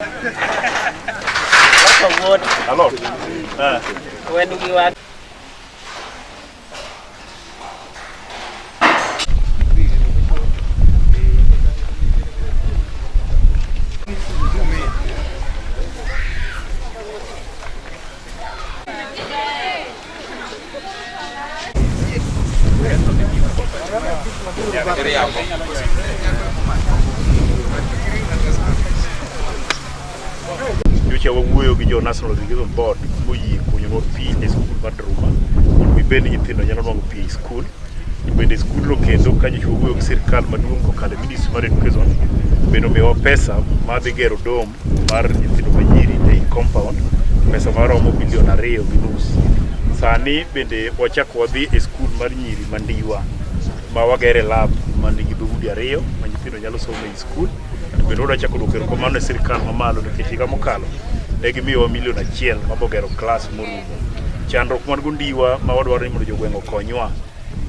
Hello. When we were Yucha wawuoyo gi jo National Irrigation Board moyie kunyo pi e skul mar Ruma mondo bende nyithindo nyalo nwango pi e skul. Bende skul no kendo ka nyocha wawuoyo gi sirkal maduong' kokalo e Ministry mar Education bende omiyowa pesa mar dhi gero dom mar nyithindo manyiri ei compound, pesa maromo $2.5 million. Sani bende wachako wadhi e skul mar nyiri Mandiwa ma wagere lab man nigi dhoudi 2 ma nyithindo nyalo somo e skul. Bende wadachako duoko erokamano e sirkal mamalo nikech higa mokalo ne gimiyowa $1 million mabogero klas morumo. Chandruok man Gondiwa ma wadwaro ni mondo jogweng' okonywa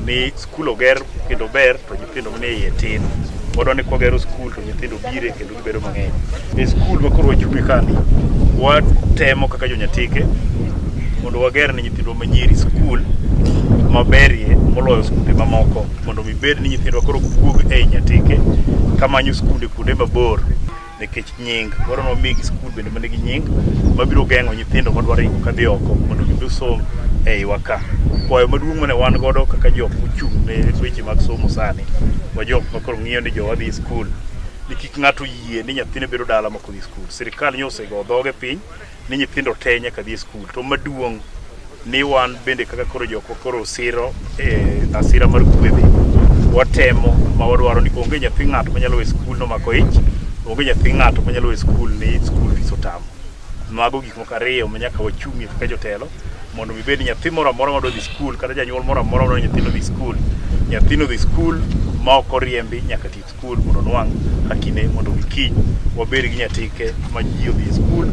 ni skul oger kendo ber to nyithindo manie iye tin. Wadwaro ni kwagero skul to nyithindo bire kendo gibedo mang'eny. E skul ma koro wachube kani watemo kaka jonyatike mondo wager ni nyithindwa manyiri skul maberie moloyo skunde mamoko mondo mibed ni nyithindwa koro wuog ei Nyatike kamanyo skunde kuonde mabor nikech nying. Wadwaro ni wamigi skul bende manigi nying mabiro geng'o nyithindo madwaro ringo kadhi oko mondo gibi som ei waka. Kwayo maduong' mane wan godo kaka jok mochung' ne weche mag somo sani wa jok makoro ng'iyo ni jowa dhi skul ni kik ng'ato yie ni nyathine bedo dala mok odhi skul. Sirkal nyosego dhoge piny ni nyithindo te nyaka dhi skul, to maduong' ni wan bende kaka koro jok koro siro asira mar kwedhe watemo ma wadwaro ni onge nyathi ng'ato manyalo we skul nomako ich, onge nyathi ng'ato manyalo we skul ni skul fees otamo. Mago gik moko ariyo ma nyaka wachung'ie kaka jotelo mondo mibed ni nyathi moro amora madwa dhi skul kata janyuol moro amora madwa nyithindo dhi skul, nyathino dhi skul ma ok oriembi nyaka tiek skul mondo nwang' hakine mondo kiny wabed gi Nyatike ma ji odhi skul